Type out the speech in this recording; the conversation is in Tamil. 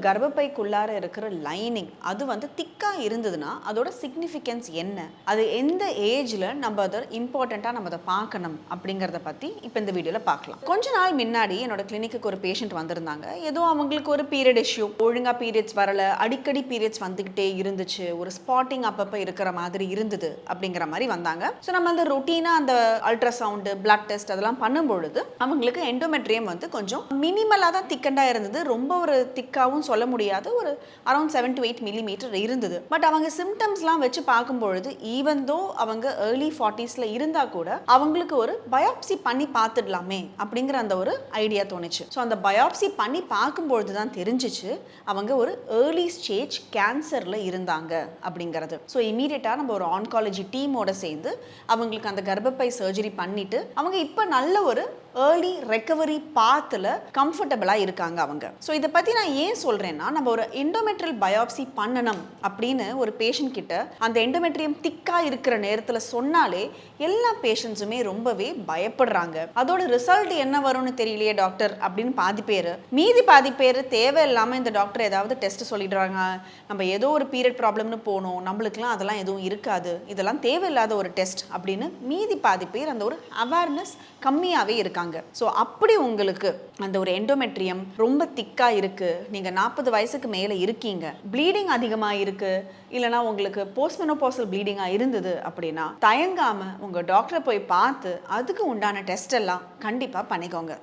கர்ப்பப்பைக்குள்ளார இருக்கிற லைனிங் அது வந்து திக்கா இருந்ததுன்னா அதோட சிக்னிஃபிகன்ஸ் என்ன, அது எந்த ஏஜ்ல நம்ம அதை இம்பார்ட்டண்ட்டாக நம்ம அதை பார்க்கணும் அப்படிங்கிறத பற்றி இப்போ இந்த வீடியோவில் பார்க்கலாம். கொஞ்ச நாள் முன்னாடி என்னோட கிளினிக்கு ஒரு பேஷண்ட் வந்திருந்தாங்க. ஏதோ அவங்களுக்கு ஒரு பீரியட் இஷ்யூ, ஒழுங்காக பீரியட்ஸ் வரல, அடிக்கடி பீரியட்ஸ் வந்துக்கிட்டே இருந்துச்சு, ஒரு ஸ்பாட்டிங் அப்பப்போ இருக்கிற மாதிரி இருந்தது அப்படிங்கிற மாதிரி வந்தாங்க. ஸோ நம்ம அந்த ரொட்டீனாக அந்த அல்ட்ராசவுண்டு, பிளட் டெஸ்ட் அதெல்லாம் பண்ணும்பொழுது அவங்களுக்கு எண்டோமெட்ரியம் வந்து கொஞ்சம் மினிமலாக தான் திக்கண்டாக இருந்தது. ரொம்ப ஒரு திக்காகவும் சொல்ல முடியாது, ஒரு அரௌண்ட் 7 to 8 மில்லிமீட்டர் இருந்தது. பட் அவங்க சிம்டம்ஸ்லாம் வச்சு பார்க்கும்பொழுது ஈவன் தோ அவங்க ஏர்லி 40s இருந்தால் கூட அவங்களுக்கு ஒரு பயாப்சி பண்ணி பார்த்துடலாமே அப்படிங்கிற அந்த ஒரு ஐடியா தோணுச்சு. ஸோ அந்த பயாப்சி பண்ணி பார்க்கும்பொழுது தான் தெரிஞ்சிச்சு அவங்க ஒரு ஏர்லி ஸ்டேஜ் கேன்சரில் இருந்தாங்க அப்படிங்கிறது. ஸோ இமீடியட்டாக நம்ம ஒரு ஆன்காலஜி டீமோட சேர்ந்து அவங்களுக்கு அந்த கர்ப்பப்பை சர்ஜரி பண்ணிட்டு அவங்க இப்போ நல்ல ஒரு ஏர்லி ரெக்கவரி பாத்தில் கம்ஃபர்டபுளாக இருக்காங்க அவங்க. ஸோ இதை பற்றி நான் ஏன் சொல்கிறேன்னா, நம்ம ஒரு எண்டோமெட்ரியல் பயாப்சி பண்ணணும் அப்படின்னு ஒரு பேஷண்ட் கிட்ட அந்த எண்டோமெட்ரியம் திக்காக இருக்கிற நேரத்தில் சொன்னாலே எல்லா பேஷண்ட்ஸுமே ரொம்பவே பயப்படுறாங்க. அதோட ரிசல்ட் என்ன வரும்னு தெரியலையே டாக்டர் அப்படின்னு பாதி பேர், மீதி பாதி பேர் தேவையில்லாமல் இந்த டாக்டர் ஏதாவது டெஸ்ட் சொல்லிடுறாங்க, நம்ம ஏதோ ஒரு பீரியட் ப்ராப்ளம்னு போனோம், நம்மளுக்குலாம் அதெல்லாம் எதுவும் இருக்காது, இதெல்லாம் தேவையில்லாத ஒரு டெஸ்ட் அப்படின்னு மீதி பாதி பேர் அந்த ஒரு அவேர்னஸ் கம்மியாகவே இருக்காங்க. ஸோ அப்படி உங்களுக்கு அந்த ஒரு எண்டோமெட்ரியம் ரொம்ப திக்காக இருக்குது, நீங்கள் 40 வயசுக்கு மேலே இருக்கீங்க, ப்ளீடிங் அதிகமாக இருக்குது, இல்லைனா உங்களுக்கு போஸ்ட்மெனோபாசல் ப்ளீடிங்காக இருந்தது அப்படின்னா தயங்காமல் உங்கள் டாக்டரை போய் பார்த்து அதுக்கு உண்டான டெஸ்ட் எல்லாம் கண்டிப்பாக பண்ணிக்கோங்க.